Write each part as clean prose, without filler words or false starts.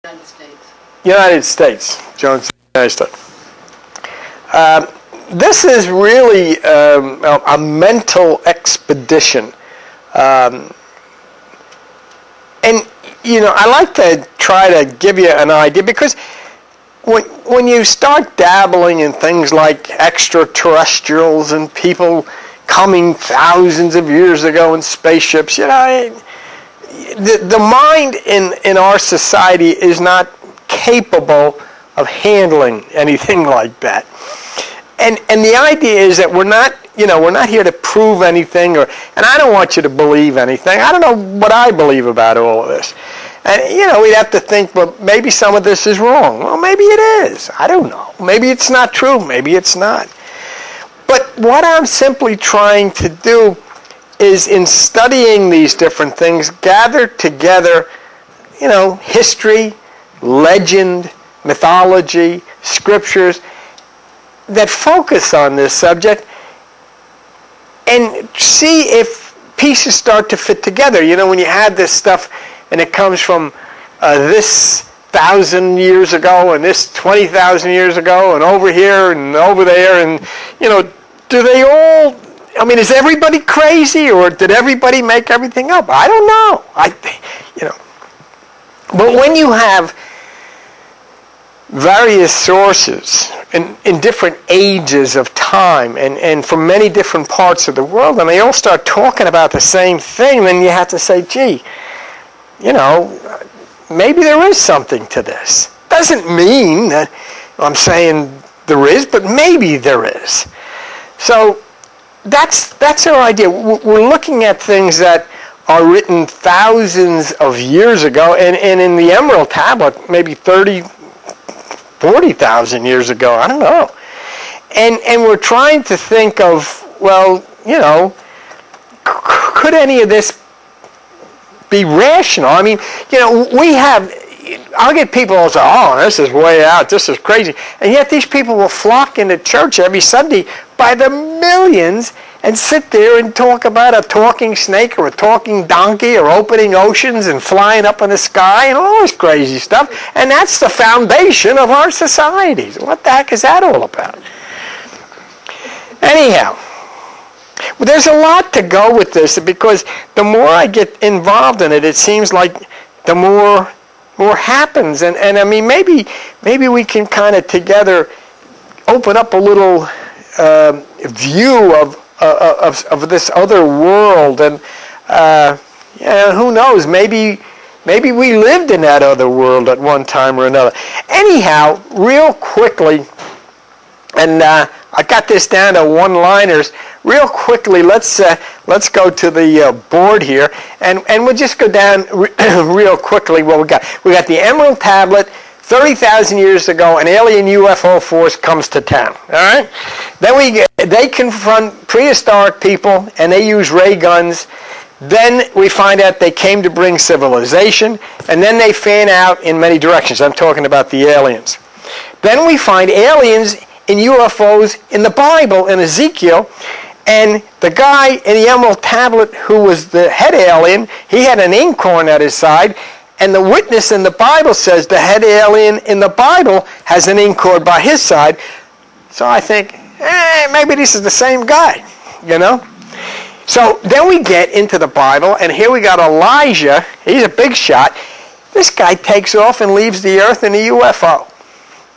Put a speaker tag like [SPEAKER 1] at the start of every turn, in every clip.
[SPEAKER 1] United States.
[SPEAKER 2] United States. Jones, United States. This is really a mental expedition. And, I like to try to give you an idea because when you start dabbling in things like extraterrestrials and people coming thousands of years ago in spaceships, the mind in our society is not capable of handling anything like that. And the idea is that we're not here to prove anything, and I don't want you to believe anything. I don't know what I believe about all of this. And, we'd have to think, well, maybe some of this is wrong. Well, maybe it is. I don't know. Maybe it's not true. Maybe it's not. But what I'm simply trying to do is, in studying these different things, gather together, history, legend, mythology, scriptures that focus on this subject and see if pieces start to fit together. When you have this stuff and it comes from this 1,000 years ago and this 20,000 years ago and over here and over there, and, do they all, is everybody crazy, or did everybody make everything up? I don't know. But when you have various sources in different ages of time and from many different parts of the world, and they all start talking about the same thing, then you have to say, gee, maybe there is something to this. Doesn't mean that I'm saying there is, but maybe there is. So that's our idea. We're looking at things that are written thousands of years ago, and in the Emerald Tablet, maybe 40,000 years ago, I don't know. And we're trying to think of, well, could any of this be rational? We have, I'll get people who say, oh, this is way out, this is crazy. And yet these people will flock into church every Sunday by the millions and sit there and talk about a talking snake or a talking donkey or opening oceans and flying up in the sky and all this crazy stuff. And that's the foundation of our societies. What the heck is that all about? Anyhow, there's a lot to go with this, because the more I get involved in it, it seems like the more happens. And maybe we can kind of together open up a little view of this other world, and who knows? Maybe we lived in that other world at one time or another. Anyhow, real quickly, and I got this down to one-liners. Real quickly, let's go to the board here, and we'll just go down real quickly what we got. We got the Emerald Tablet. 30,000 years ago, an alien UFO force comes to town. All right. Then they confront prehistoric people, and they use ray guns. Then we find out they came to bring civilization, and then they fan out in many directions. I'm talking about the aliens. Then we find aliens in UFOs in the Bible, in Ezekiel, and the guy in the Emerald Tablet who was the head alien, he had an inkhorn at his side. And the witness in the Bible says the head alien in the Bible has an inkhorn by his side. So I think, maybe this is the same guy, So then we get into the Bible, and here we got Elijah. He's a big shot. This guy takes off and leaves the earth in a UFO.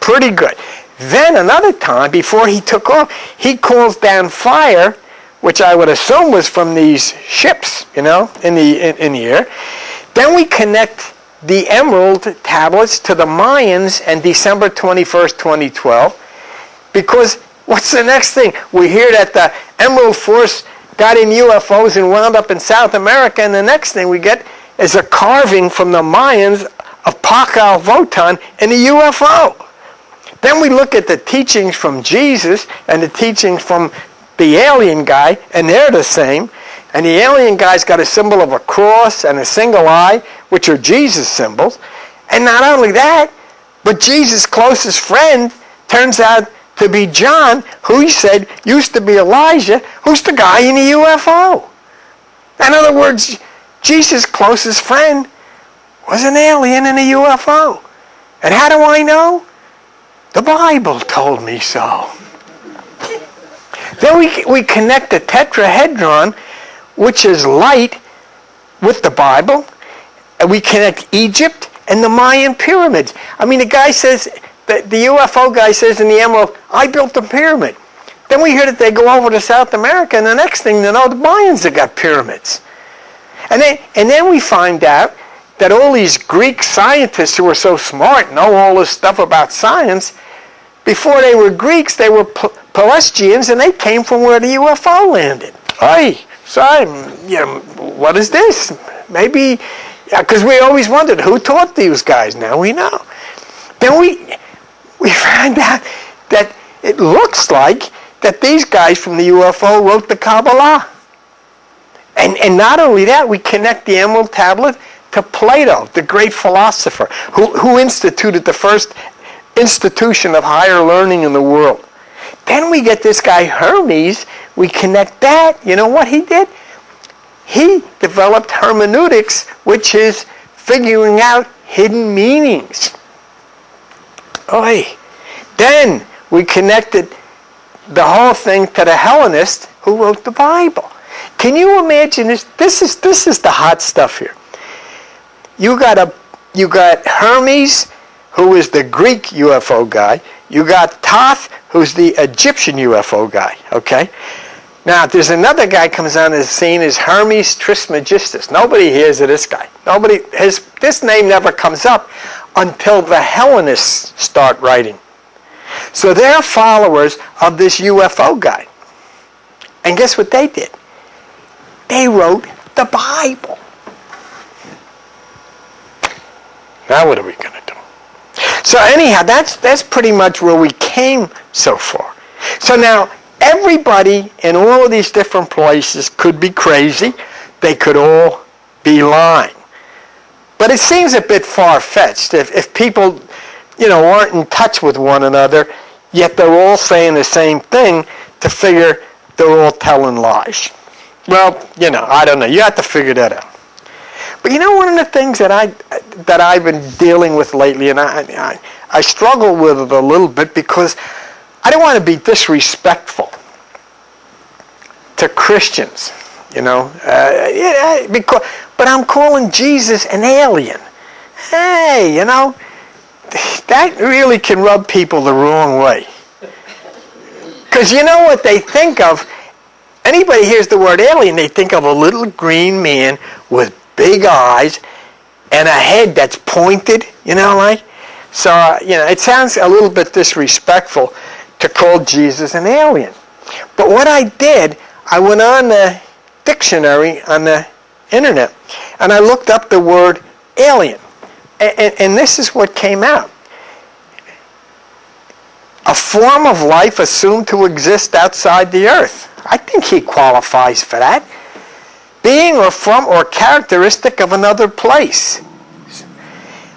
[SPEAKER 2] Pretty good. Then another time, before he took off, he calls down fire, which I would assume was from these ships, in the air. Then we connect the Emerald Tablets to the Mayans and December 21st, 2012. Because what's the next thing? We hear that the Emerald Force got in UFOs and wound up in South America, and the next thing we get is a carving from the Mayans of Pakal Votan in a UFO. Then we look at the teachings from Jesus and the teachings from the alien guy, and they're the same. And the alien guy's got a symbol of a cross and a single eye, which are Jesus symbols. And not only that, but Jesus' closest friend turns out to be John, who he said used to be Elijah, who's the guy in the UFO. In other words, Jesus' closest friend was an alien in a UFO. And how do I know? The Bible told me so. Then we connect the tetrahedron, which is light, with the Bible, and we connect Egypt and the Mayan pyramids. I mean, the guy says, the UFO guy says in the envelope, I built the pyramid. Then we hear that they go over to South America, and the next thing you know, the Mayans have got pyramids. And then we find out that all these Greek scientists who are so smart, know all this stuff about science, before they were Greeks, they were Pelasgians, and they came from where the UFO landed. Hey, Simon, what is this? Maybe, because we always wondered who taught these guys. Now we know. Then we found out that it looks like that these guys from the UFO wrote the Kabbalah. And not only that, we connect the Emerald Tablet to Plato, the great philosopher, who instituted the first institution of higher learning in the world. Then we get this guy Hermes, we connect that. You know what he did? He developed hermeneutics, which is figuring out hidden meanings. Then we connected the whole thing to the Hellenists who wrote the Bible. Can you imagine this? This is the hot stuff here. You got Hermes, who is the Greek UFO guy. You got Thoth, who's the Egyptian UFO guy. Okay. Now there's another guy comes on the scene is Hermes Trismegistus. Nobody hears of this guy. This name never comes up until the Hellenists start writing. So they're followers of this UFO guy. And guess what they did? They wrote the Bible. Now what are we going to do? So anyhow, that's pretty much where we came so far. So now everybody in all of these different places could be crazy. They could all be lying. But it seems a bit far-fetched if people, aren't in touch with one another, yet they're all saying the same thing, to figure they're all telling lies. Well, I don't know. You have to figure that out. But one of the things that I've been dealing with lately, and I struggle with it a little bit because I don't want to be disrespectful to Christians, but I'm calling Jesus an alien. Hey, that really can rub people the wrong way. Because you know what they think of? Anybody hears the word alien, they think of a little green man with big eyes and a head that's pointed, So, it sounds a little bit disrespectful to call Jesus an alien. But what I did, I went on the dictionary on the internet and I looked up the word alien. And this is what came out. A form of life assumed to exist outside the earth. I think he qualifies for that. Being or from or characteristic of another place.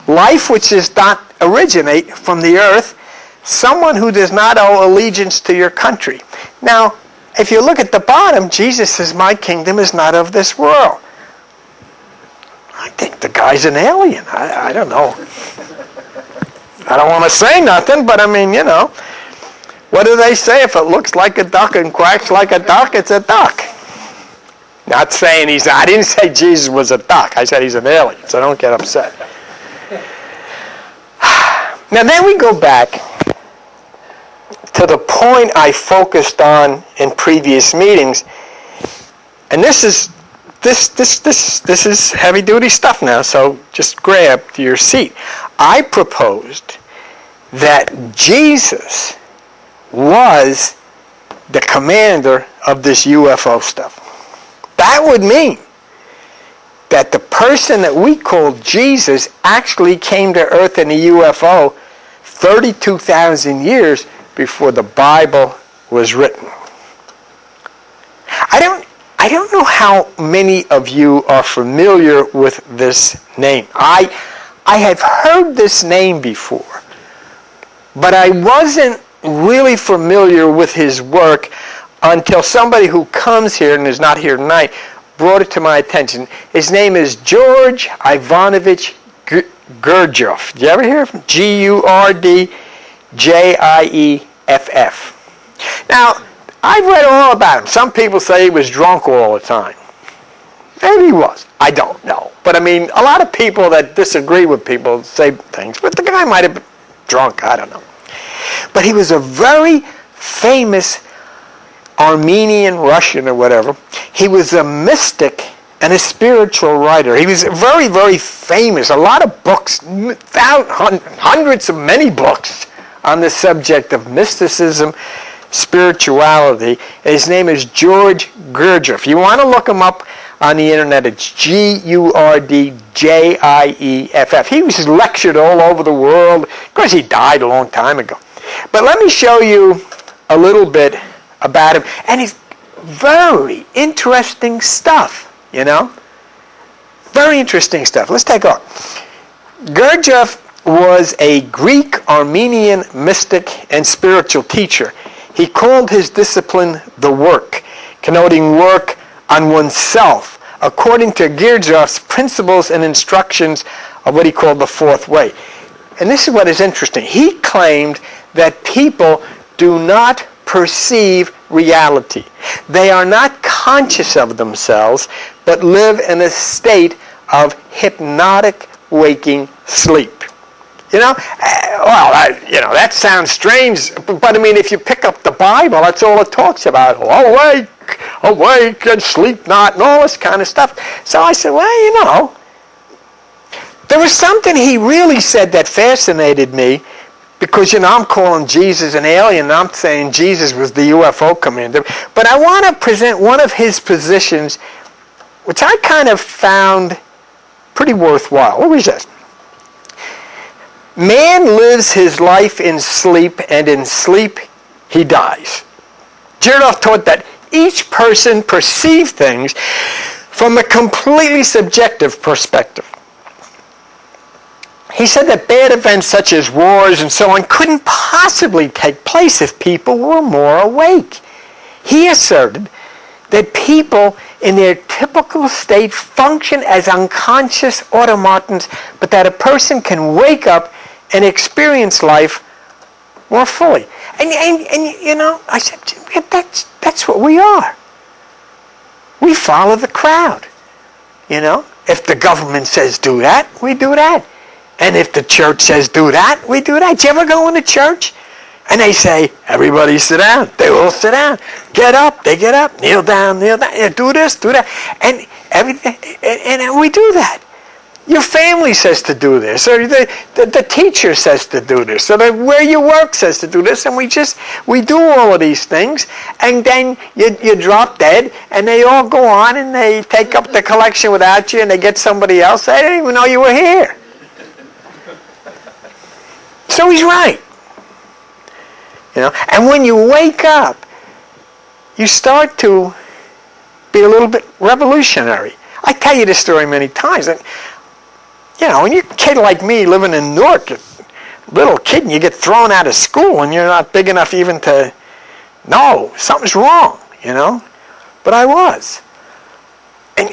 [SPEAKER 2] Life which does not originate from the earth. Someone who does not owe allegiance to your country. Now, if you look at the bottom, Jesus says, my kingdom is not of this world. I think the guy's an alien. I don't know. I don't want to say nothing, but what do they say? If it looks like a duck and quacks like a duck, it's a duck. Not saying I didn't say Jesus was a duck. I said he's an alien, so don't get upset. Now then we go back to the point I focused on in previous meetings, and this is heavy duty stuff now, so just grab to your seat. I proposed that Jesus was the commander of this UFO stuff. That would mean that the person that we call Jesus actually came to earth in a UFO 32,000 years before the Bible was written. I don't know how many of you are familiar with this name. I have heard this name before, but I wasn't really familiar with his work until somebody who comes here and is not here tonight brought it to my attention. His name is George Ivanovich Gurdjieff. Did you ever hear of him? Gurdjieff. Now, I've read all about him. Some people say he was drunk all the time. Maybe he was. I don't know. But I mean, a lot of people that disagree with people say things. But the guy might have been drunk. I don't know. But he was a very famous Armenian, Russian, or whatever. He was a mystic and a spiritual writer. He was very, very famous. A lot of books, hundreds of many books on the subject of mysticism, spirituality. His name is George Gurdjieff. You want to look him up on the internet. It's Gurdjieff. He was lectured all over the world. Of course, he died a long time ago. But let me show you a little bit about him. And it's very interesting stuff, you know? Very interesting stuff. Let's take a look. Gurdjieff was a Greek-Armenian mystic and spiritual teacher. He called his discipline the work, connoting work on oneself, according to Gurdjieff's principles and instructions of what he called the fourth way. And this is what is interesting. He claimed that people do not perceive reality. They are not conscious of themselves, but live in a state of hypnotic waking sleep. You know, that sounds strange, but I mean, if you pick up the Bible, that's all it talks about. Awake and sleep not, and all this kind of stuff. So I said, well, you know, there was something he really said that fascinated me, because, you know, I'm calling Jesus an alien, and I'm saying Jesus was the UFO commander. But I want to present one of his positions, which I kind of found pretty worthwhile. What was this? Man lives his life in sleep, and in sleep he dies. Gurdjieff taught that each person perceives things from a completely subjective perspective. He said that bad events such as wars and so on couldn't possibly take place if people were more awake. He asserted that people in their typical state function as unconscious automatons, but that a person can wake up and experience life more fully. And you know, I said, that's what we are. We follow the crowd. You know, if the government says do that, we do that. And if the church says do that, we do that. Do you ever go into church? And they say, everybody sit down. They all sit down. Get up, they get up. Kneel down, kneel down. Yeah, do this, do that. And everything, and we do that. Your family says to do this, or the teacher says to do this, or where you work says to do this, and we do all of these things, and then you drop dead, and they all go on, and they take up the collection without you, and they get somebody else. They didn't even know you were here. So he's right. You know, and when you wake up, you start to be a little bit revolutionary. I tell you this story many times. And, you know, when you're a kid like me living in Newark, a little kid, and you get thrown out of school, and you're not big enough even to know something's wrong, you know. But I was. And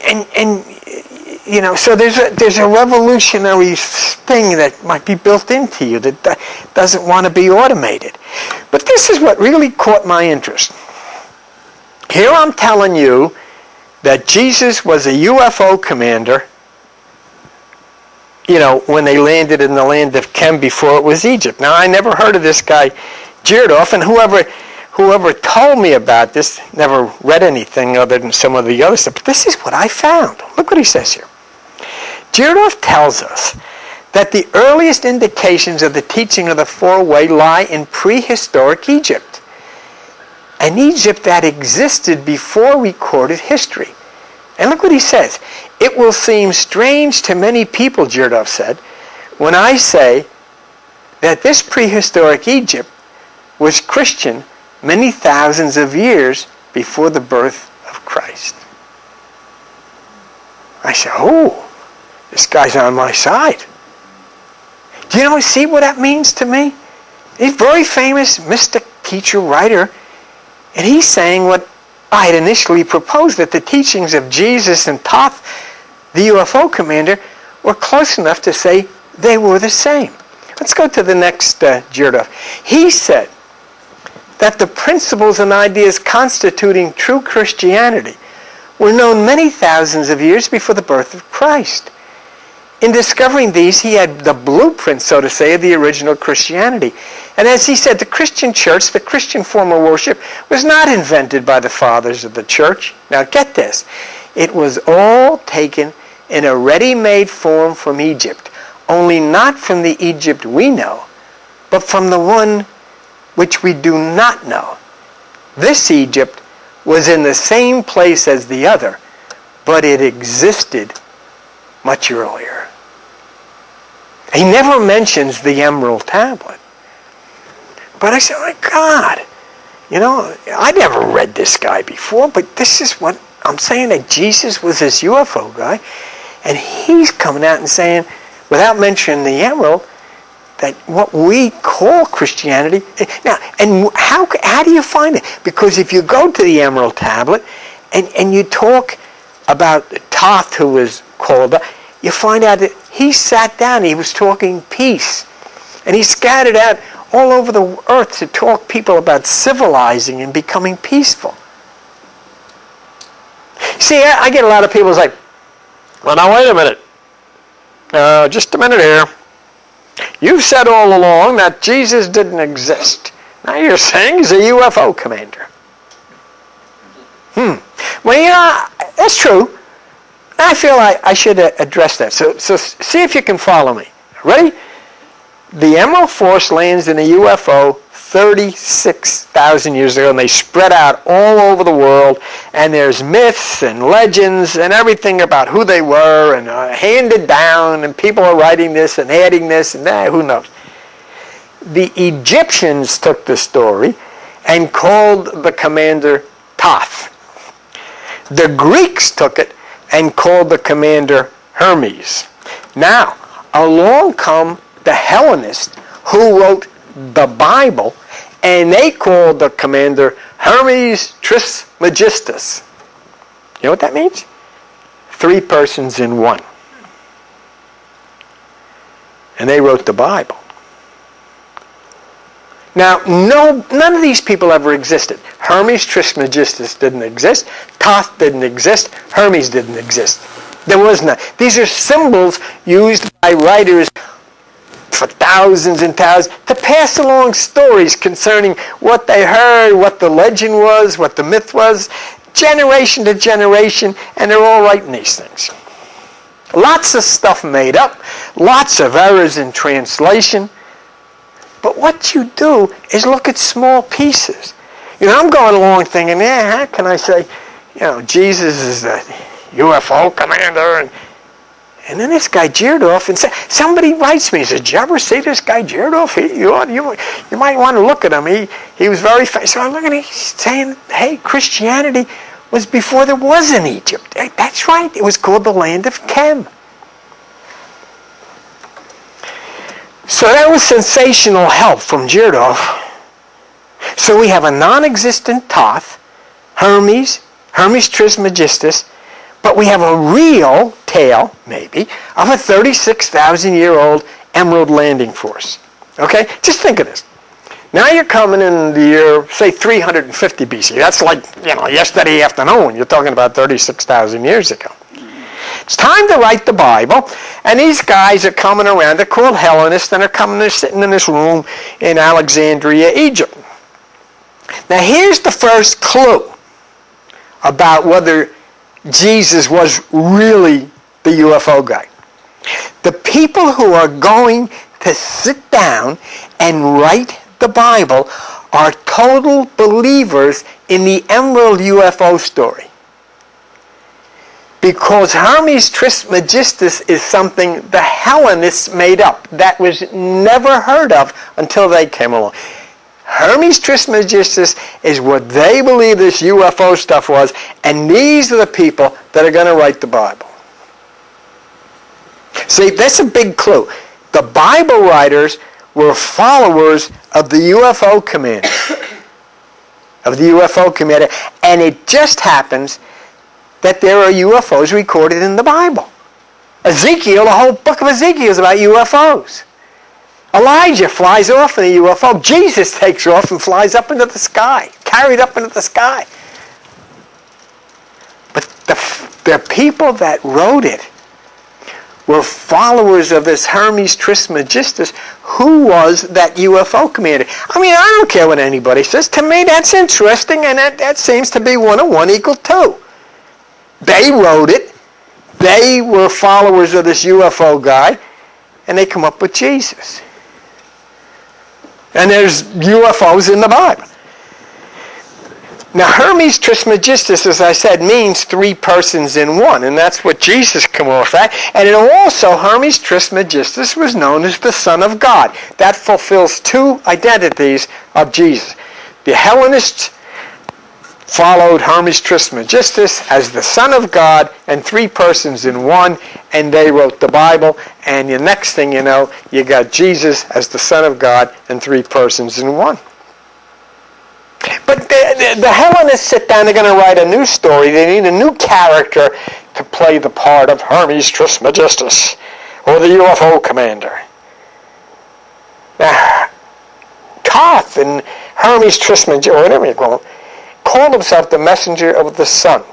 [SPEAKER 2] you know, so there's a revolutionary thing that might be built into you that doesn't want to be automated. But this is what really caught my interest. Here I'm telling you that Jesus was a UFO commander, you know, when they landed in the land of Chem before it was Egypt. Now, I never heard of this guy, Gurdjieff, and whoever told me about this never read anything other than some of the other stuff. But this is what I found. Look what he says here. Gurdjieff tells us that the earliest indications of the teaching of the four-way lie in prehistoric Egypt, an Egypt that existed before recorded history. And look what he says. It will seem strange to many people, Gurdjieff said, when I say that this prehistoric Egypt was Christian many thousands of years before the birth of Christ. I said, oh, this guy's on my side. Do you see what that means to me? He's a very famous mystic teacher, writer, and he's saying what I had initially proposed, that the teachings of Jesus and Thoth, the UFO commander, were close enough to say they were the same. Let's go to the next Gurdjieff. He said that the principles and ideas constituting true Christianity were known many thousands of years before the birth of Christ. In discovering these, he had the blueprint, so to say, of the original Christianity. And as he said, the Christian church, the Christian form of worship, was not invented by the fathers of the church. Now get this. It was all taken in a ready-made form from Egypt, only not from the Egypt we know, but from the one which we do not know. This Egypt was in the same place as the other, but it existed much earlier. He never mentions the emerald tablet. But I said, oh my God, I never read this guy before, but this is what I'm saying, that Jesus was this UFO guy, and he's coming out and saying, without mentioning the emerald, that what we call Christianity. Now, and how do you find it? Because if you go to the emerald tablet and you talk about Thoth, who was called, you find out that he sat down, he was talking peace. And he scattered out all over the earth to talk people about civilizing and becoming peaceful. See, I get a lot of people say, well, now wait a minute. Just a minute here. You've said all along that Jesus didn't exist. Now you're saying he's a UFO commander. Well, that's true. I feel I should address that. So see if you can follow me. Ready? The Emerald Force lands in a UFO 36,000 years ago, and they spread out all over the world, and there's myths and legends and everything about who they were, and handed down, and people are writing this and adding this and that, who knows. The Egyptians took the story and called the commander Thoth. The Greeks took it and called the commander Hermes. Now, along come the Hellenists who wrote the Bible, and they called the commander Hermes Trismegistus. You know what that means? 3 persons in one. And they wrote the Bible. Now, none of these people ever existed. Hermes Trismegistus didn't exist. Thoth didn't exist. Hermes didn't exist. There was none. These are symbols used by writers for thousands and thousands to pass along stories concerning what they heard, what the legend was, what the myth was, generation to generation, and they're all writing these things. Lots of stuff made up, lots of errors in translation. But what you do is look at small pieces. I'm going along thinking, how can I say, Jesus is the UFO commander, and then this guy Gurdjieff, and somebody writes me and says, did you ever see this guy Gurdjieff? You might want to look at him. He was very famous. So I look at him, he's saying, hey, Christianity was before there was an Egypt. Hey, that's right. It was called the land of Chem. So that was sensational help from Gurdjieff. So we have a non-existent Thoth, Hermes Trismegistus, but we have a real tale, maybe, of a 36,000-year-old emerald landing force. Okay? Just think of this. Now you're coming in the year, say, 350 BC. That's like, yesterday afternoon. You're talking about 36,000 years ago. It's time to write the Bible, and these guys are coming around. They're called Hellenists, and they're sitting in this room in Alexandria, Egypt. Now here's the first clue about whether Jesus was really the UFO guy. The people who are going to sit down and write the Bible are total believers in the Emerald UFO story. Because Hermes Trismegistus is something the Hellenists made up that was never heard of until they came along. Hermes Trismegistus is what they believe this UFO stuff was, and these are the people that are going to write the Bible. See, that's a big clue. The Bible writers were followers of the UFO commander. And it just happens that there are UFOs recorded in the Bible. Ezekiel, the whole book of Ezekiel is about UFOs. Elijah flies off in a UFO. Jesus takes off and flies up into the sky, carried up into the sky. But the people that wrote it were followers of this Hermes Trismegistus, who was that UFO commander. I mean, I don't care what anybody says. To me, that's interesting, and that seems to be 1 and 1 equal 2. They wrote it. They were followers of this UFO guy, and they come up with Jesus. And there's UFOs in the Bible. Now, Hermes Trismegistus, as I said, means 3 persons in one, and that's what Jesus came off at. And it also, Hermes Trismegistus was known as the Son of God. That fulfills 2 identities of Jesus. The Hellenists followed Hermes Trismegistus as the Son of God and 3 persons in one, and they wrote the Bible. And the next thing you know, you got Jesus as the Son of God and 3 persons in one. But the Hellenists sit down, they're going to write a new story. They need a new character to play the part of Hermes Trismegistus, or the UFO commander. Now, Thoth and Hermes Trismegistus, or whatever you call him, called himself the messenger of the sun.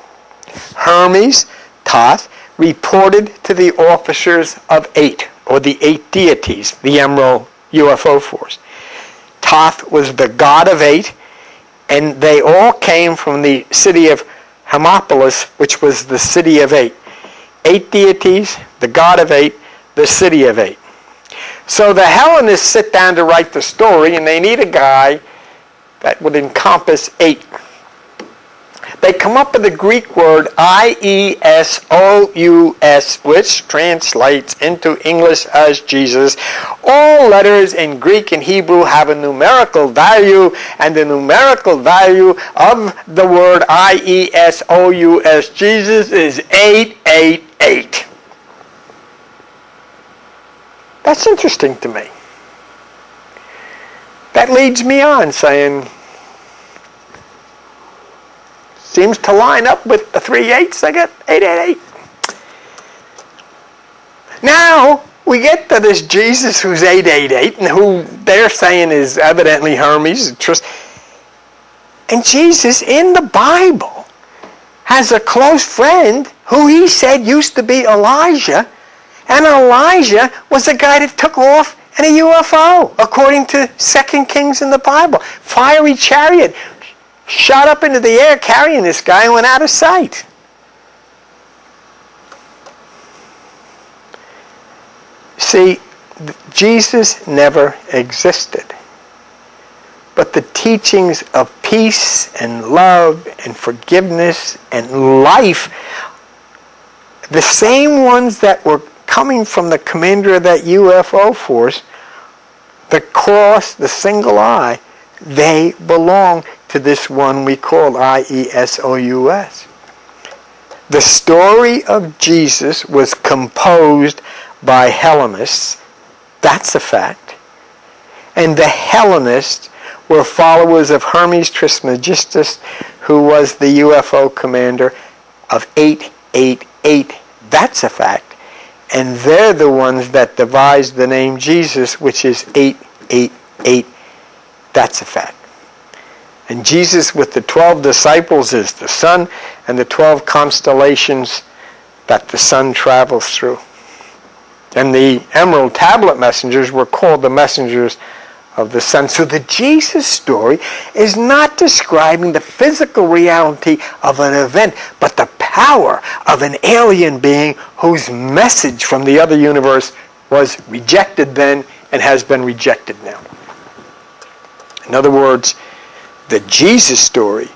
[SPEAKER 2] Hermes, Thoth, reported to the officers of 8, or the 8 deities, the Emerald UFO force. Thoth was the god of 8, and they all came from the city of Hermopolis, which was the city of 8. 8 deities, the god of 8, the city of 8. So the Hellenists sit down to write the story, and they need a guy that would encompass 8. They come up with the Greek word I-E-S-O-U-S, which translates into English as Jesus. All letters in Greek and Hebrew have a numerical value, and the numerical value of the word I-E-S-O-U-S, Jesus, is 888. That's interesting to me. That leads me on saying, seems to line up with the 3 8s. I got 888. Now, we get to this Jesus who's 888, and who they're saying is evidently Hermes. And Jesus, in the Bible, has a close friend who he said used to be Elijah. And Elijah was the guy that took off in a UFO, according to 2 Kings in the Bible. Fiery chariot shot up into the air carrying this guy and went out of sight. See, Jesus never existed. But the teachings of peace and love and forgiveness and life, the same ones that were coming from the commander of that UFO force, the cross, the single eye, they belong to this one we call I-E-S-O-U-S. The story of Jesus was composed by Hellenists. That's a fact. And the Hellenists were followers of Hermes Trismegistus, who was the UFO commander of 888. That's a fact. And they're the ones that devised the name Jesus, which is 888. That's a fact. And Jesus with the 12 disciples is the sun, and the 12 constellations that the sun travels through. And the emerald tablet messengers were called the messengers of the sun. So the Jesus story is not describing the physical reality of an event, but the power of an alien being whose message from the other universe was rejected then and has been rejected now. In other words, the Jesus story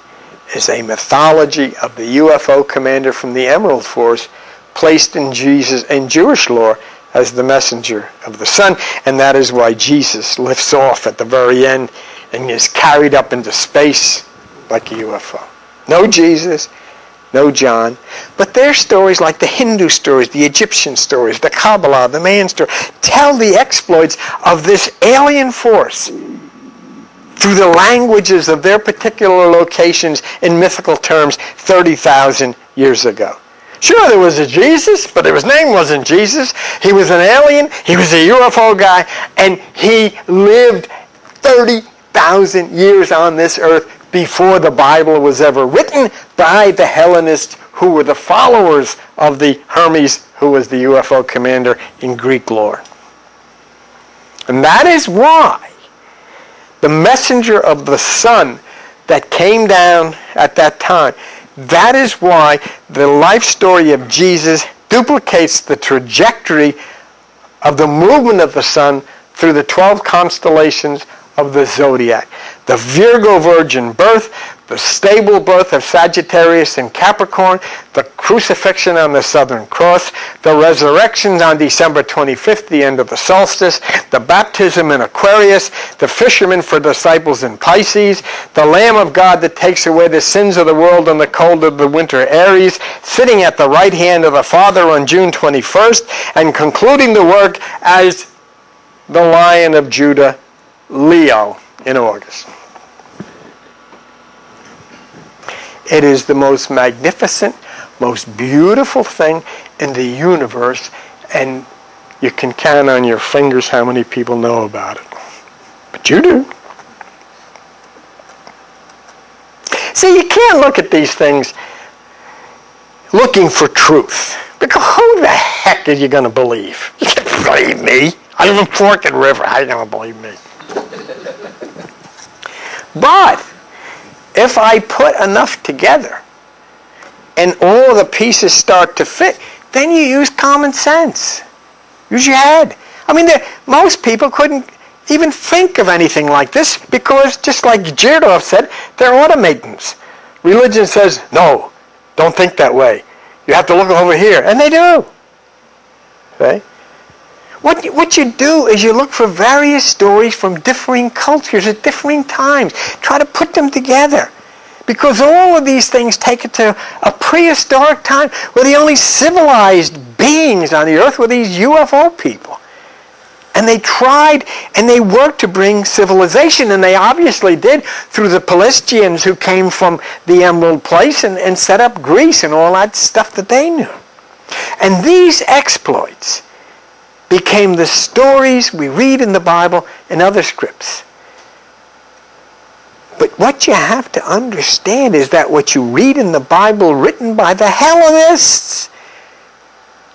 [SPEAKER 2] is a mythology of the UFO commander from the Emerald Force placed in Jesus and Jewish lore as the messenger of the sun, and that is why Jesus lifts off at the very end and is carried up into space like a UFO. No Jesus, no John, but their stories, like the Hindu stories, the Egyptian stories, the Kabbalah, the Mayan story, tell the exploits of this alien force through the languages of their particular locations in mythical terms 30,000 years ago. Sure, there was a Jesus, but his name wasn't Jesus. He was an alien. He was a UFO guy, and he lived 30,000 years on this earth before the Bible was ever written by the Hellenists, who were the followers of the Hermes, who was the UFO commander in Greek lore. And that is why the messenger of the sun that came down at that time, that is why the life story of Jesus duplicates the trajectory of the movement of the sun through the 12 constellations of the zodiac. The Virgo virgin birth, the stable birth of Sagittarius and Capricorn, the crucifixion on the Southern Cross, the resurrections on December 25th, the end of the solstice, the baptism in Aquarius, the fishermen for disciples in Pisces, the Lamb of God that takes away the sins of the world in the cold of the winter Aries, sitting at the right hand of the Father on June 21st, and concluding the work as the Lion of Judah, Leo, in August. It is the most magnificent, most beautiful thing in the universe, and you can count on your fingers how many people know about it. But you do. See, you can't look at these things looking for truth, because who the heck are you going to believe? You can't believe me. I live in Forked River. How are you going to believe me? But if I put enough together and all the pieces start to fit, then you use common sense. Use your head. I mean, most people couldn't even think of anything like this because, just like Gurdjieff said, they're automatons. Religion says, no, don't think that way. You have to look over here. And they do. Okay? What you do is you look for various stories from differing cultures at differing times. Try to put them together. Because all of these things take it to a prehistoric time where the only civilized beings on the earth were these UFO people. And they tried and they worked to bring civilization, and they obviously did through the Pelasgians who came from the Emerald Place and set up Greece and all that stuff that they knew. And these exploits became the stories we read in the Bible and other scripts. But what you have to understand is that what you read in the Bible written by the Hellenists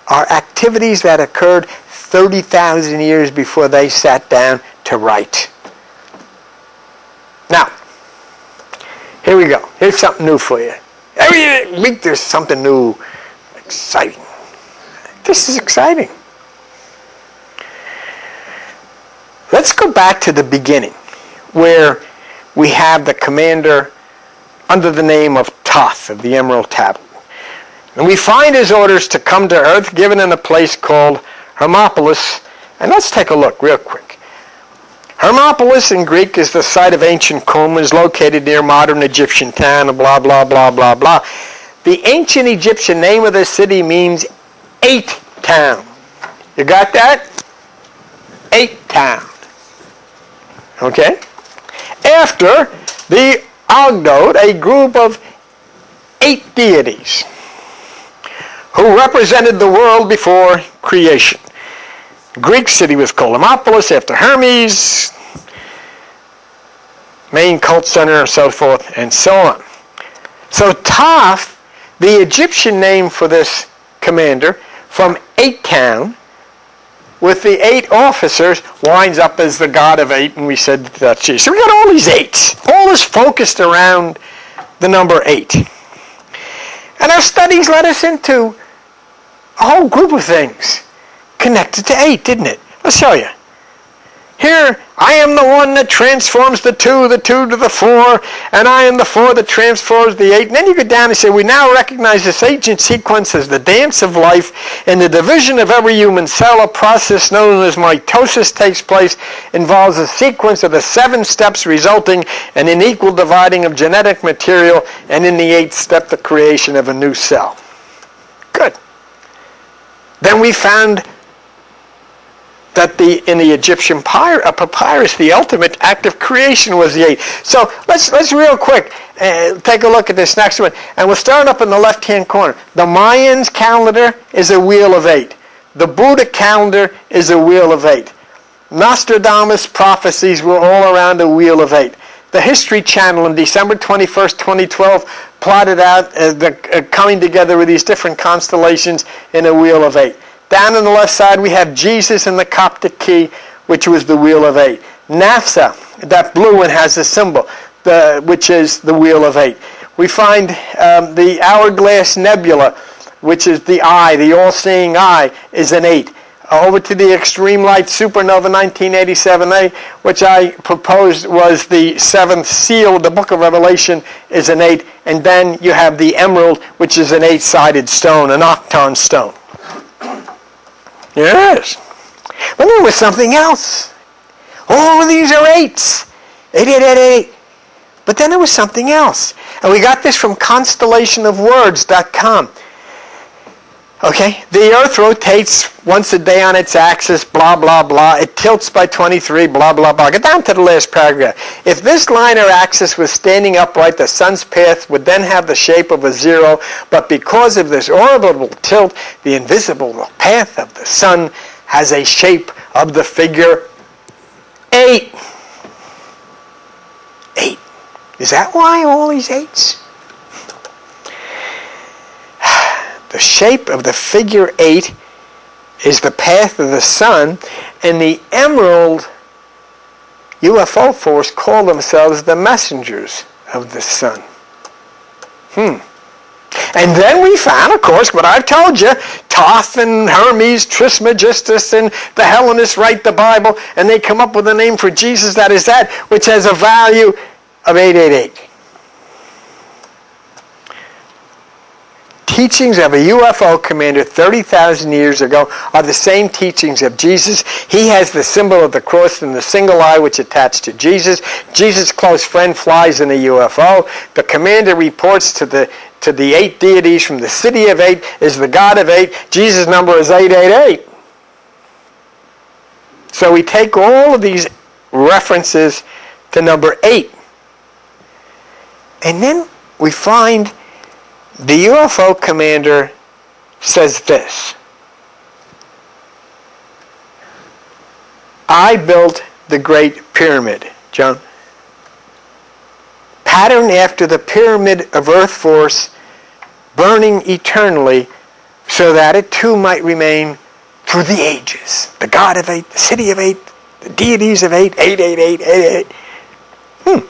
[SPEAKER 2] are activities that occurred 30,000 years before they sat down to write. Now, here we go. Here's something new for you. Every week there's something new, exciting. This is exciting. Let's go back to the beginning, where we have the commander under the name of Thoth of the Emerald Tablet. And we find his orders to come to Earth given in a place called Hermopolis. And let's take a look real quick. Hermopolis in Greek is the site of ancient Qum, is located near modern Egyptian town, and blah, blah, blah, blah, blah. The ancient Egyptian name of the city means 8 town. You got that? 8 town. Okay? After the Ogdoad, a group of 8 deities who represented the world before creation. Greek city was called Hermopolis after Hermes, main cult center, and so forth, and so on. So Thoth, the Egyptian name for this commander, from 8 town, with the 8 officers, winds up as the god of 8, and we said that's Jesus. So we got all these 8s. All is focused around the number 8. And our studies led us into a whole group of things connected to 8, didn't it? Let's show you. Here, I am the one that transforms the 2 to the 4, and I am the 4 that transforms the 8. And then you go down and say, we now recognize this ancient sequence as the dance of life. In the division of every human cell, a process known as mitosis takes place, involves a sequence of the 7 steps resulting in an equal dividing of genetic material, and in the 8th step, the creation of a new cell. Good. Then we found that in the Egyptian papyrus, the ultimate act of creation was the 8. So let's real quick take a look at this next one. And we'll start up in the left-hand corner. The Mayans calendar is a wheel of 8. The Buddha calendar is a wheel of 8. Nostradamus prophecies were all around a wheel of 8. The History Channel on December 21st, 2012 plotted out the coming together with these different constellations in a wheel of 8. Down on the left side, we have Jesus and the Coptic key, which was the wheel of 8. NASA, that blue one, has a symbol, which is the wheel of 8. We find the Hourglass Nebula, which is the eye, the all-seeing eye, is an 8. Over to the Extreme Light Supernova 1987A, which I proposed was the 7th seal of the Book of Revelation, is an 8. And then you have the emerald, which is an 8-sided stone, an octon stone. Yes. But there was something else. All of these are 8s. 8, 8, 8, 8. But then there was something else. And we got this from constellationofwords.com. Okay, the Earth rotates once a day on its axis, blah, blah, blah. It tilts by 23, blah, blah, blah. Get down to the last paragraph. If this line or axis was standing upright, the sun's path would then have the shape of a 0. But because of this orbital tilt, the invisible path of the sun has a shape of the figure 8. 8. Is that why all these 8s? The shape of the figure 8 is the path of the sun, and the emerald UFO force call themselves the messengers of the sun. And then we found, of course, what I've told you, Thoth and Hermes, Trismegistus, and the Hellenists write the Bible, and they come up with a name for Jesus that is that, which has a value of 888. Teachings of a UFO commander 30,000 years ago are the same teachings of Jesus. He has the symbol of the cross and the single eye which attached to Jesus. Jesus' close friend flies in a UFO. The commander reports to the 8 deities from the city of 8, is the God of 8. Jesus' number is 888. So we take all of these references to number 8. And then we find the UFO commander says this: I built the Great Pyramid, John. Patterned after the pyramid of Earth force, burning eternally, so that it too might remain through the ages. The God of 8, the city of 8, the deities of 8, 888, 88. Do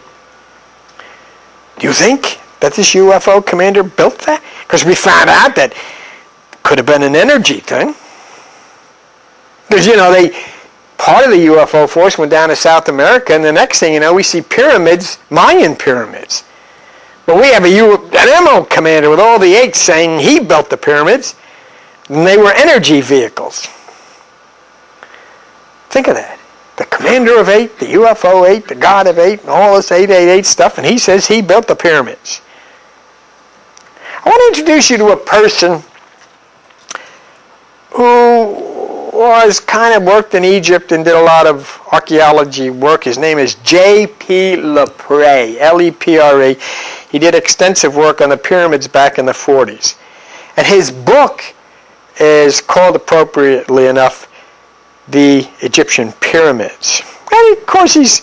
[SPEAKER 2] you think that this UFO commander built that? Because we found out that could have been an energy thing. Because, part of the UFO force went down to South America, and the next thing you know, we see pyramids, Mayan pyramids. But we have an emerald commander with all the 8s saying he built the pyramids, and they were energy vehicles. Think of that. The commander of 8, the UFO 8, the God of 8, and all this 888 stuff, and he says he built the pyramids. I want to introduce you to a person who was kind of worked in Egypt and did a lot of archaeology work. His name is J.P. Lepre, L-E-P-R-E. He did extensive work on the pyramids back in the 40s. And his book is called, appropriately enough, The Egyptian Pyramids. And of course he's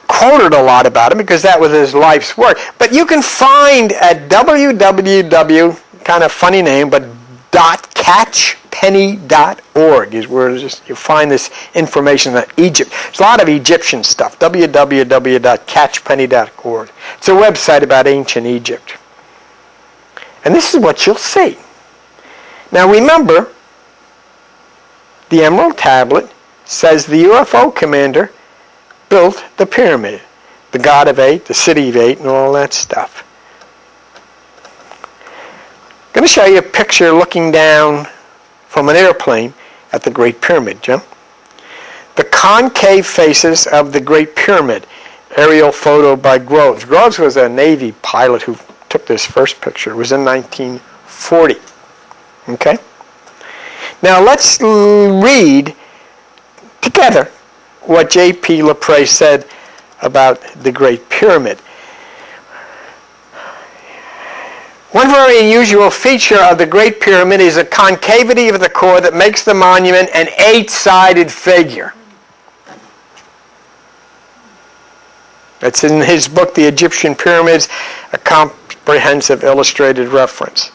[SPEAKER 2] quoted a lot about him because that was his life's work. But you can find at www, kind of funny name, but .catchpenny.org is where you find this information on Egypt. There's a lot of Egyptian stuff. www.catchpenny.org. It's a website about ancient Egypt. And this is what you'll see. Now remember, the Emerald Tablet says the UFO commander built the pyramid, the God of 8, the city of 8, and all that stuff. I'm going to show you a picture looking down from an airplane at the Great Pyramid, Jim. The concave faces of the Great Pyramid, aerial photo by Groves. Groves was a Navy pilot who took this first picture. It was in 1940. Okay? Now let's read together what J.P. Lepre said about the Great Pyramid. One very unusual feature of the Great Pyramid is a concavity of the core that makes the monument an 8-sided figure. That's in his book, The Egyptian Pyramids, a comprehensive illustrated reference.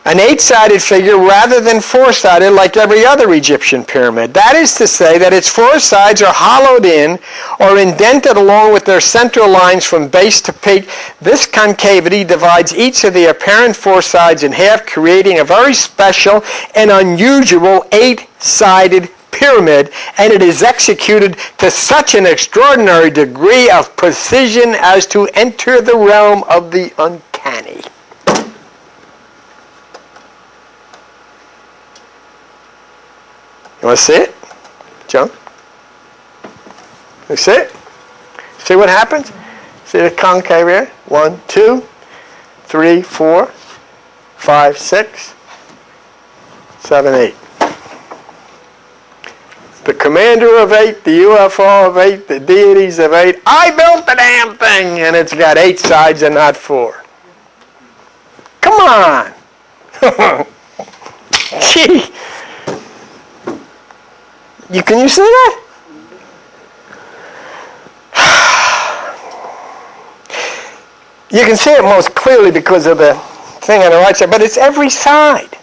[SPEAKER 2] An 8-sided figure rather than 4-sided like every other Egyptian pyramid. That is to say that its 4 sides are hollowed in or indented along with their central lines from base to peak. This concavity divides each of the apparent 4 sides in half, creating a very special and unusual 8-sided pyramid, and it is executed to such an extraordinary degree of precision as to enter the realm of the uncanny. You want to see it? John? You see it? See what happens? See the concave here? 1, 2, 3, 4, 5, 6, 7, 8. The commander of 8, the UFO of 8, the deities of 8. I built the damn thing, and it's got 8 sides and not 4. Come on! Gee! Can you see that? You can see it most clearly because of the thing on the right side, but it's every side.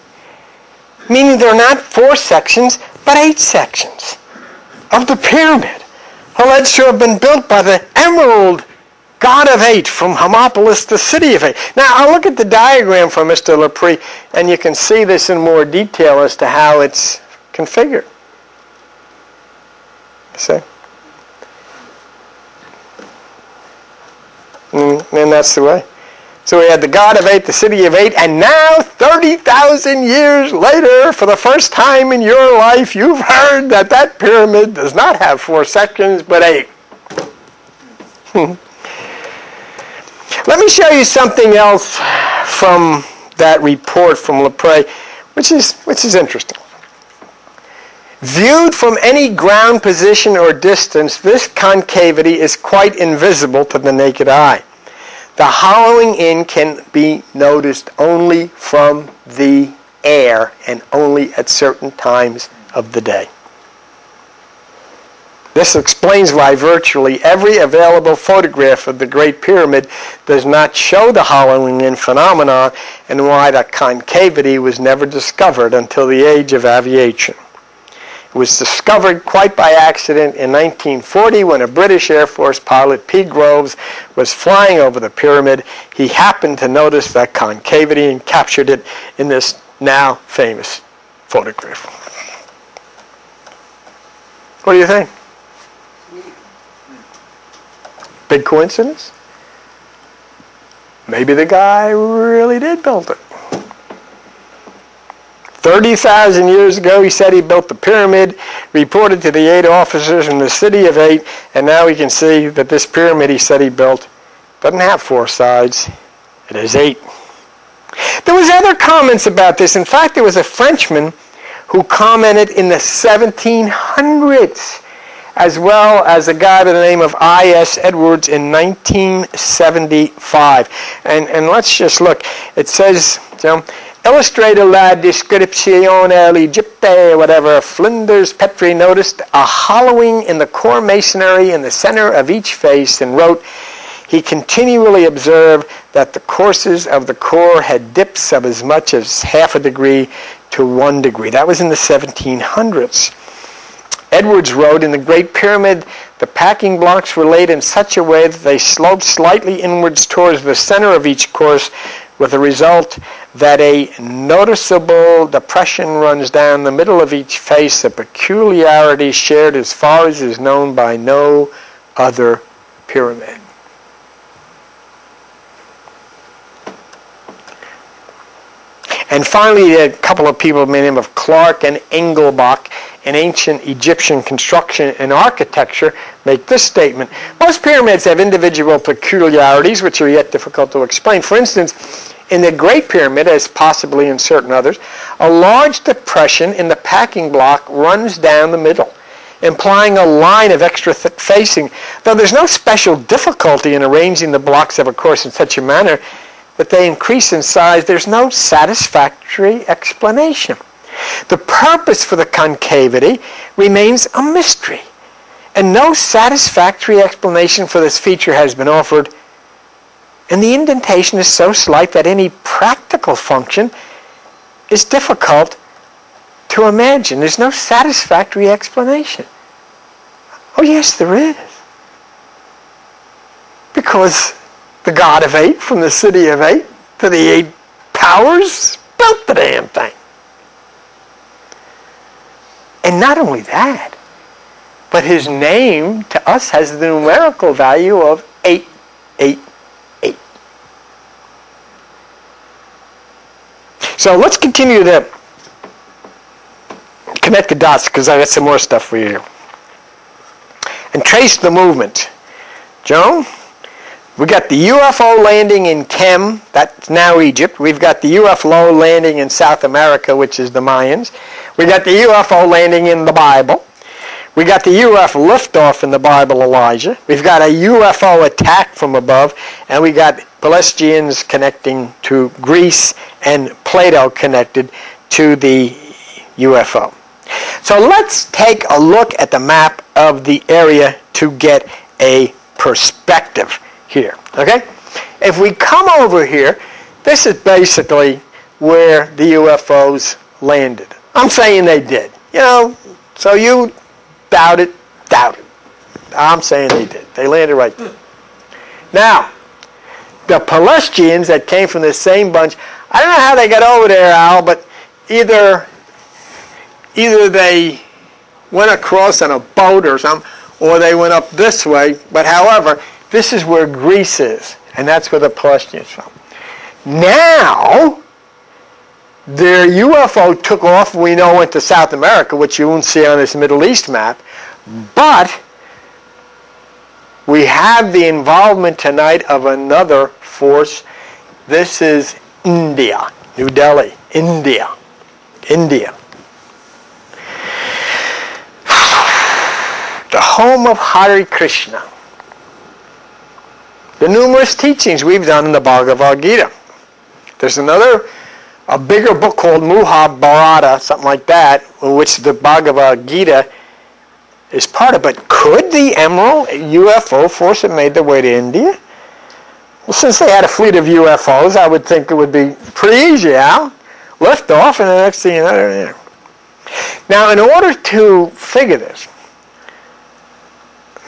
[SPEAKER 2] Meaning they're not 4 sections, but 8 sections of the pyramid, alleged to have been built by the Emerald God of 8 from Hermopolis, the city of 8. Now, I'll look at the diagram from Mr. Lepre, and you can see this in more detail as to how it's configured. See? And that's the way. So we had the God of 8, the city of 8, and now 30,000 years later, for the first time in your life, you've heard that that pyramid does not have 4 sections, but 8. Let me show you something else from that report from Lepre, which is interesting. Viewed from any ground position or distance, this concavity is quite invisible to the naked eye. The hollowing in can be noticed only from the air and only at certain times of the day. This explains why virtually every available photograph of the Great Pyramid does not show the hollowing in phenomenon, and why the concavity was never discovered until the age of aviation. It was discovered quite by accident in 1940 when a British Air Force pilot, P. Groves, was flying over the pyramid. He happened to notice that concavity and captured it in this now famous photograph. What do you think? Big coincidence? Maybe the guy really did build it. 30,000 years ago, he said he built the pyramid, reported to the 8 officers in the city of 8, and now we can see that this pyramid he said he built doesn't have 4 sides. It has 8. There was other comments about this. In fact, there was a Frenchman who commented in the 1700s, as well as a guy by the name of I.S. Edwards in 1975. And let's just look. It says, illustrated la description l'Egypte, whatever, Flinders Petrie noticed a hollowing in the core masonry in the center of each face and wrote, he continually observed that the courses of the core had dips of as much as half a degree to 1 degree. That was in the 1700s. Edwards wrote, in the Great Pyramid, the packing blocks were laid in such a way that they sloped slightly inwards towards the center of each course, with the result that a noticeable depression runs down the middle of each face, a peculiarity shared as far as is known by no other pyramid. And finally, a couple of people by the name of Clark and Engelbach in ancient Egyptian construction and architecture make this statement. Most pyramids have individual peculiarities which are yet difficult to explain. For instance, in the Great Pyramid, as possibly in certain others, a large depression in the packing block runs down the middle. implying a line of extra thick facing. Though there's no special difficulty in arranging the blocks of a course in such a manner that they increase in size, there's no satisfactory explanation. The purpose for the concavity remains a mystery, and no satisfactory explanation for this feature has been offered, and the indentation is so slight that any practical function is difficult to imagine. There's no satisfactory explanation. Oh yes, there is. Because the God of 8 from the city of 8 to the 8 powers built the damn thing. And not only that, but his name to us has the numerical value of 888. So let's continue to connect the dots, because I got some more stuff for you here. And trace the movement. Joan, we got the UFO landing in Kem, that's now Egypt. We've got the UFO landing in South America, which is the Mayans. We got the UFO landing in the Bible. We got the UFO liftoff in the Bible, Elijah. We've got a UFO attack from above, and we got Pelasgians connecting to Greece and Plato connected to the UFO. So let's take a look at the map of the area to get a perspective here, okay? If we come over here, this is basically where the UFOs landed. I'm saying they did. You know, so you doubt it. I'm saying they did. They landed right there. Now, the Pelasgians that came from the same bunch, I don't know how they got over there, Al, but either they went across on a boat or something, or they went up this way. But however, this is where Greece is, and that's where the Pelasgians from. Now, their UFO took off, we know, went to South America, which you won't see on this Middle East map, but we have the involvement tonight of another force. This is India, New Delhi, India. The home of Hare Krishna. The numerous teachings we've done in the Bhagavad Gita. There's a bigger book called Mahabharata, something like that, in which the Bhagavad Gita is part of. But could the Emerald UFO force have made their way to India? Well, since they had a fleet of UFOs, I would think it would be pretty easy, Al. Lift off, and the next thing you know, they're there. Now, in order to figure this,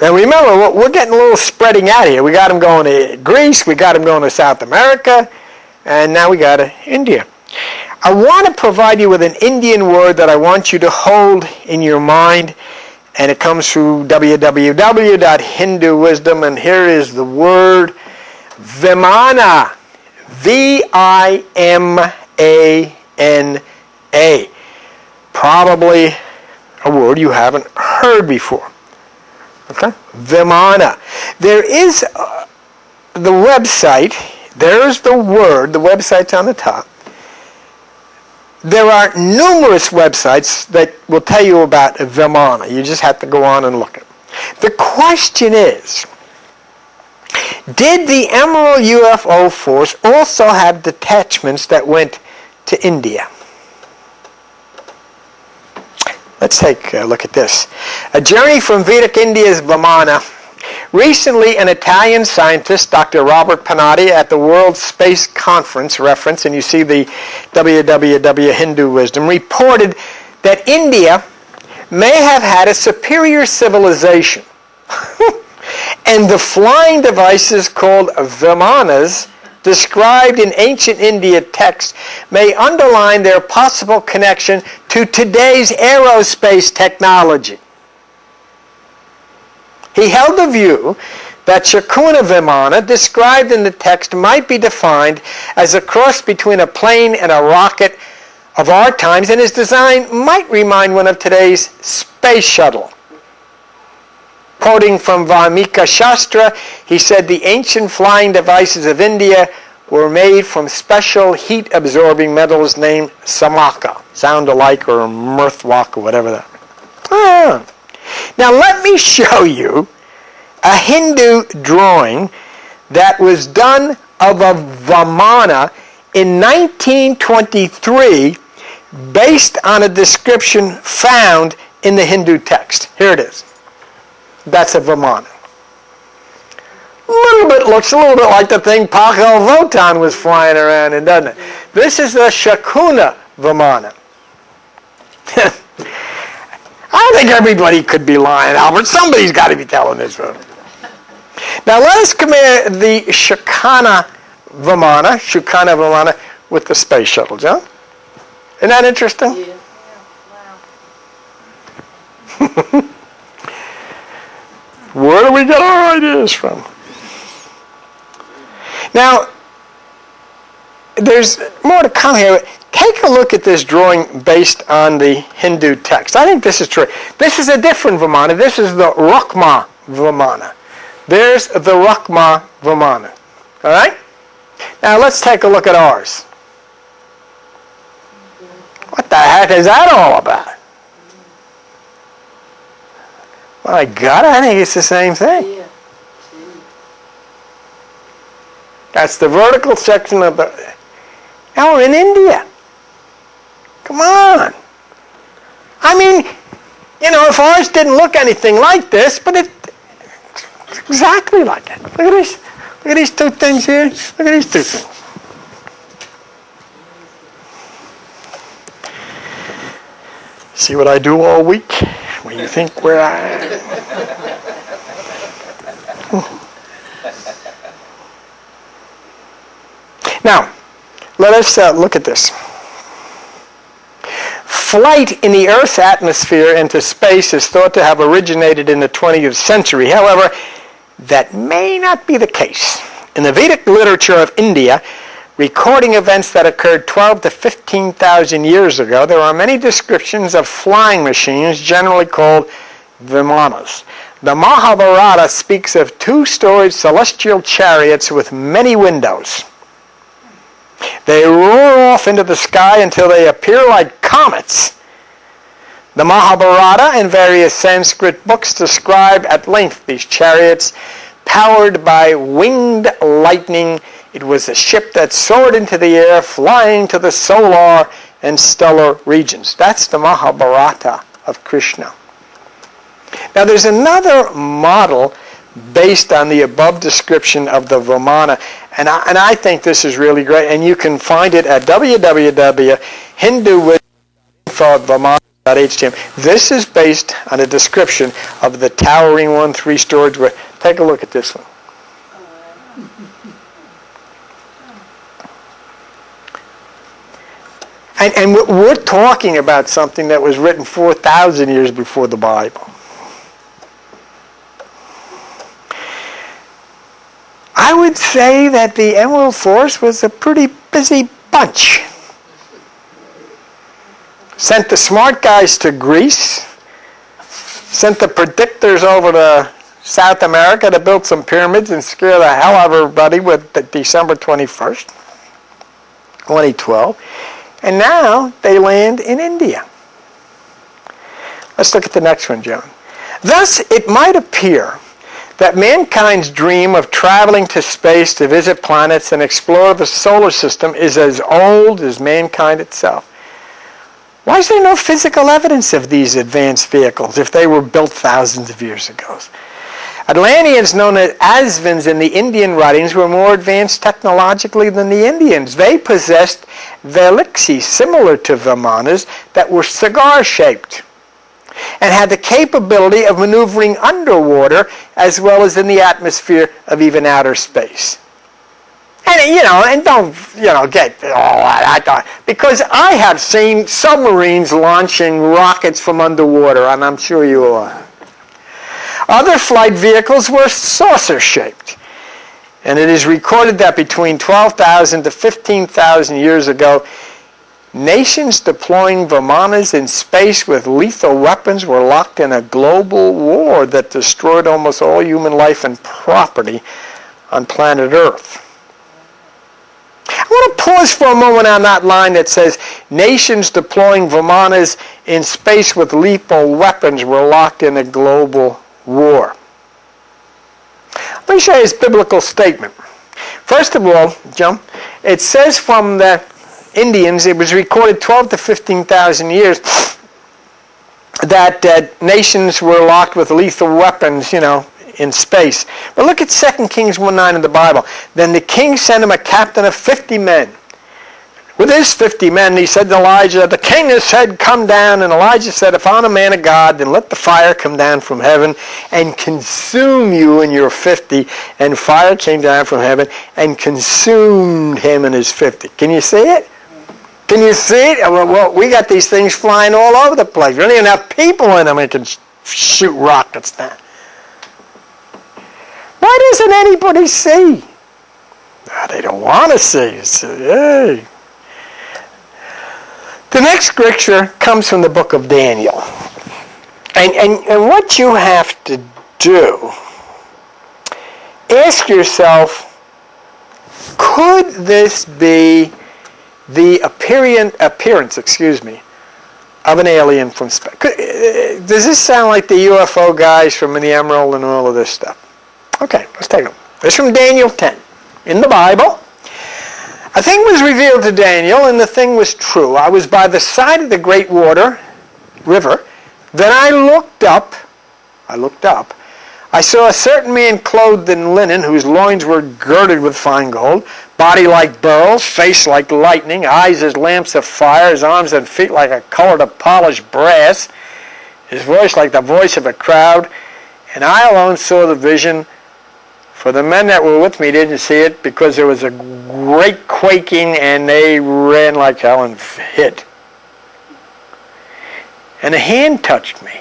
[SPEAKER 2] now remember, we're getting a little spreading out here. We got them going to Greece, we got them going to South America, and now we got to India. I want to provide you with an Indian word that I want you to hold in your mind, and it comes through www.hinduwisdom, and here is the word Vimana. V-I-M-A-N-A. Probably a word you haven't heard before. Okay? Vimana. There is the website. There's the word. The website's on the top. There are numerous websites that will tell you about Vimana. You just have to go on and look at it. The question is, did the Emerald UFO Force also have detachments that went to India? Let's take a look at this. A journey from Vedic India's Vimana. Recently, an Italian scientist, Dr. Robert Panotti, at the World Space Conference reference, and you see the www.hinduwisdom, reported that India may have had a superior civilization. And the flying devices called Vimanas, described in ancient India texts, may underline their possible connection to today's aerospace technology. He held the view that Shakuna Vimana, described in the text, might be defined as a cross between a plane and a rocket of our times, and his design might remind one of today's space shuttle. Quoting from Valmika Shastra, he said the ancient flying devices of India were made from special heat-absorbing metals named samaka, sound alike, or mirthwak, or whatever that. Now let me show you a Hindu drawing that was done of a Vimana in 1923 based on a description found in the Hindu text. Here it is. That's a Vimana. Looks a little bit like the thing Paco Votan was flying around in, doesn't it? This is the Shakuna Vimana. I think everybody could be lying, Albert. Somebody's got to be telling this one. Now let us compare the Shakana Vimana with the space shuttle, John. Isn't that interesting?
[SPEAKER 1] Yeah. Wow.
[SPEAKER 2] Where do we get our ideas from? Now, there's more to come here. Take a look at this drawing based on the Hindu text. I think this is true. This is a different Vimana. This is the Rukma Vimana. There's the Rukma Vimana. All right? Now let's take a look at ours. What the heck is that all about? My God, I think it's the same thing.
[SPEAKER 1] Yeah.
[SPEAKER 2] That's the vertical section of the... Now we're in India. Come on. I mean, if ours didn't look anything like this, but it's exactly like it. Look at this. Look at these two things here. Look at these two things. See what I do all week? When you think where I am. Now, let us look at this. Flight in the Earth's atmosphere into space is thought to have originated in the 20th century. However, that may not be the case. In the Vedic literature of India, recording events that occurred 12 to 15,000 years ago, there are many descriptions of flying machines, generally called Vimanas. The Mahabharata speaks of two-storied celestial chariots with many windows. They roar off into the sky until they appear like comets. The Mahabharata and various Sanskrit books describe at length these chariots powered by winged lightning. It was a ship that soared into the air, flying to the solar and stellar regions. That's the Mahabharata of Krishna. Now there's another model based on the above description of the Vimana, and I think this is really great, and you can find it at www.hinduism.info@vimana.htm. This is based on a description of the towering one, 3-story. Take a look at this one. And we're talking about something that was written 4,000 years before the Bible. I would say that the Emerald Force was a pretty busy bunch. Sent the smart guys to Greece, sent the predictors over to South America to build some pyramids and scare the hell out of everybody with December 21st, 2012. And now they land in India. Let's look at the next one, John. Thus, it might appear that mankind's dream of traveling to space to visit planets and explore the solar system is as old as mankind itself. Why is there no physical evidence of these advanced vehicles if they were built thousands of years ago? Atlanteans, known as Asvins in the Indian writings, were more advanced technologically than the Indians. They possessed velixi, similar to Vimanas, that were cigar-shaped and had the capability of maneuvering underwater as well as in the atmosphere of even outer space. And, and don't, get all that, because I have seen submarines launching rockets from underwater, and I'm sure you are. Other flight vehicles were saucer-shaped, and it is recorded that between 12,000 to 15,000 years ago, nations deploying Vimanas in space with lethal weapons were locked in a global war that destroyed almost all human life and property on planet Earth. I want to pause for a moment on that line that says, nations deploying Vimanas in space with lethal weapons were locked in a global war. Let me show you this biblical statement. First of all, Jim, it says from the Indians, it was recorded 12 to 15,000 years, that nations were locked with lethal weapons, in space. But look at 2 Kings 1:9 in the Bible. Then the king sent him a captain of 50 men. With his 50 men, he said to Elijah, the king has said, come down. And Elijah said, if I'm a man of God, then let the fire come down from heaven and consume you and your 50. And fire came down from heaven and consumed him and his 50. Can you see it? Can you see it? Well, we got these things flying all over the place. We don't even have people in them that can shoot rockets down. Why doesn't anybody see? They don't want to see. Hey. The next scripture comes from the book of Daniel. And what you have to do, ask yourself, could this be the appearance of an alien from space? Does this sound like the UFO guys from the Emerald and all of this stuff? Okay, let's take a look. This is from Daniel 10 in the Bible. A thing was revealed to Daniel, and the thing was true. I was by the side of the great river. Then I looked up. I saw a certain man clothed in linen, whose loins were girded with fine gold, body like beryls, face like lightning, eyes as lamps of fire, his arms and feet like a colored of polished brass, his voice like the voice of a crowd. And I alone saw the vision, for the men that were with me didn't see it, because there was a great quaking and they ran like hell and hid. And a hand touched me.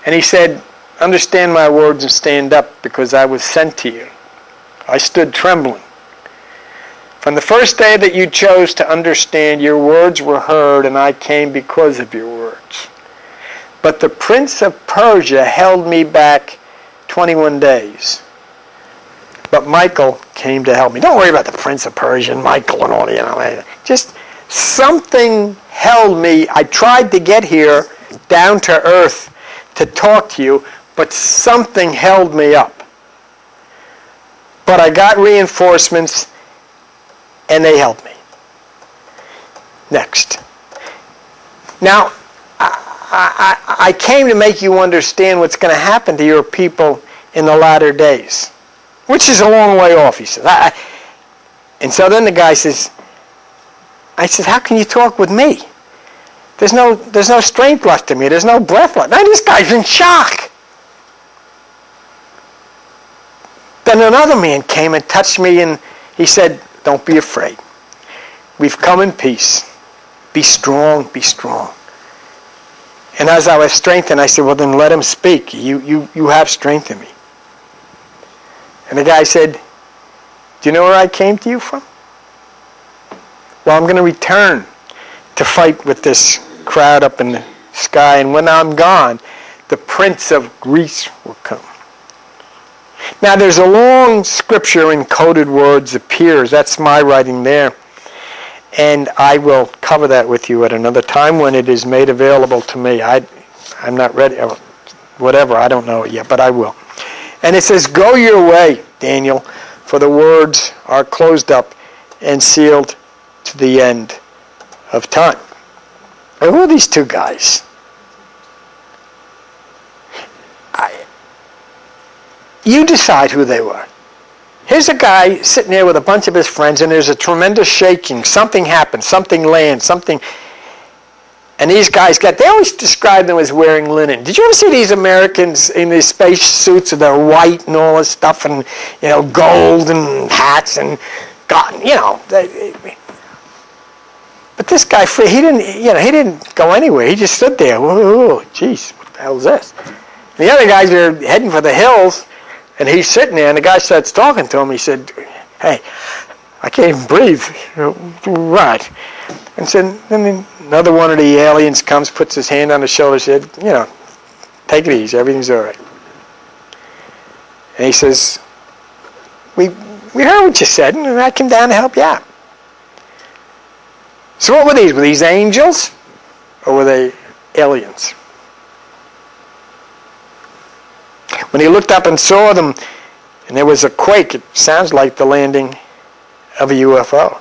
[SPEAKER 2] And he said, understand my words and stand up, because I was sent to you. I stood trembling. From the first day that you chose to understand, your words were heard, and I came because of your words. But the prince of Persia held me back 21 days. But Michael came to help me. Don't worry about the prince of Persia and Michael and all, just something held me. I tried to get here down to earth to talk to you, but something held me up. But I got reinforcements, and they helped me. Next. Now, I came to make you understand what's going to happen to your people in the latter days, which is a long way off, he says. And so then the guy says, I said, how can you talk with me? There's no strength left in me. There's no breath left. Now this guy's in shock. Then another man came and touched me, and he said, don't be afraid. We've come in peace. Be strong, be strong. And as I was strengthened, I said, well, then let him speak. You have strength in me. And the guy said, do you know where I came to you from? Well, I'm going to return to fight with this crowd up in the sky. And when I'm gone, the prince of Greece will come. Now, there's a long scripture in coded words appears. That's my writing there. And I will cover that with you at another time when it is made available to me. I'm not ready. Whatever, I don't know it yet, but I will. And it says, go your way, Daniel, for the words are closed up and sealed to the end of time. And who are these two guys? You decide who they were. Here's a guy sitting there with a bunch of his friends, and there's a tremendous shaking. Something happens. Something lands. Something. And these guys they always describe them as wearing linen. Did you ever see these Americans in these space suits and they're white and all this stuff, and gold and hats and but this guy, he didn't go anywhere. He just stood there. Whoa, geez, what the hell is this? And the other guys are heading for the hills. And he's sitting there, and the guy starts talking to him. He said, hey, I can't even breathe. Right. And so then another one of the aliens comes, puts his hand on his shoulder, said, take it easy. Everything's all right. And he says, we heard what you said, and I came down to help you out. So what were these? Were these angels? Or were they aliens? When he looked up and saw them, and there was a quake, it sounds like the landing of a UFO.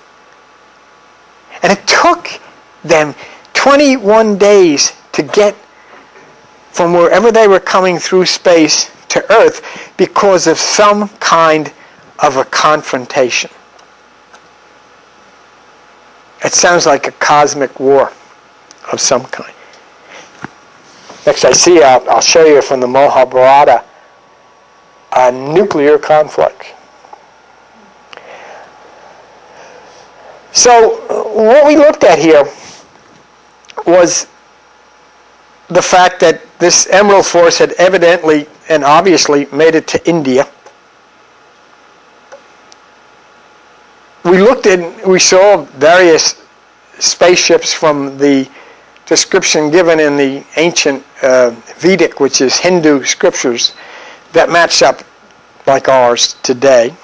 [SPEAKER 2] And it took them 21 days to get from wherever they were coming through space to Earth because of some kind of a confrontation. It sounds like a cosmic war of some kind. Next I see, I'll show you from the Mahabharata, a nuclear conflict. So what we looked at here was the fact that this Emerald Force had evidently and obviously made it to India. We saw various spaceships from the description given in the ancient Vedic, which is Hindu scriptures, that match up like ours today.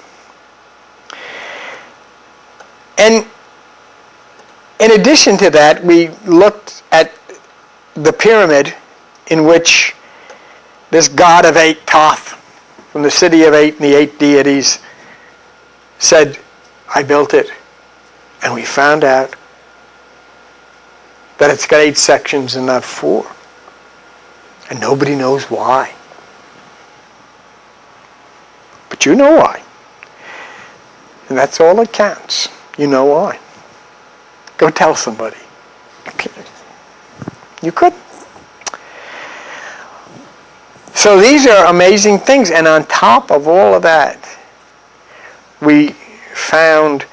[SPEAKER 2] And in addition to that, we looked at the pyramid in which this god of eight, Thoth, from the city of eight and the eight deities, said, I built it. And we found out that it's got 8 sections and not 4. And nobody knows why. But you know why. And that's all that counts. You know why. Go tell somebody. You could. So these are amazing things. And on top of all of that, we found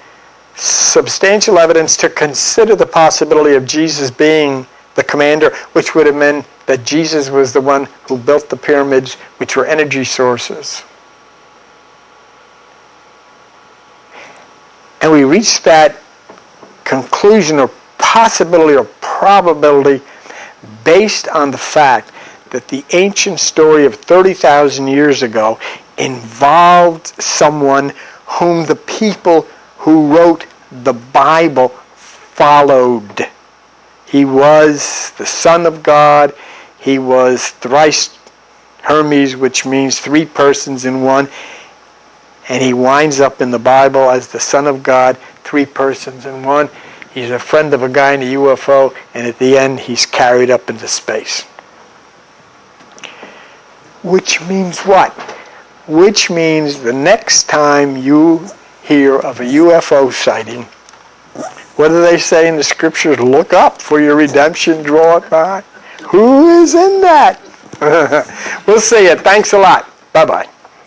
[SPEAKER 2] substantial evidence to consider the possibility of Jesus being the commander, which would have meant that Jesus was the one who built the pyramids, which were energy sources. And we reached that conclusion or possibility or probability based on the fact that the ancient story of 30,000 years ago involved someone whom the people who wrote the Bible followed. He was the Son of God. He was thrice Hermes, which means 3 persons in one. And he winds up in the Bible as the Son of God, 3 persons in one. He's a friend of a guy in a UFO, and at the end he's carried up into space. Which means what? Which means the next time you hear of a UFO sighting, what do they say in the scriptures? Look up, for your redemption draweth nigh. Who is in that? We'll see you. Thanks a lot. Bye-bye.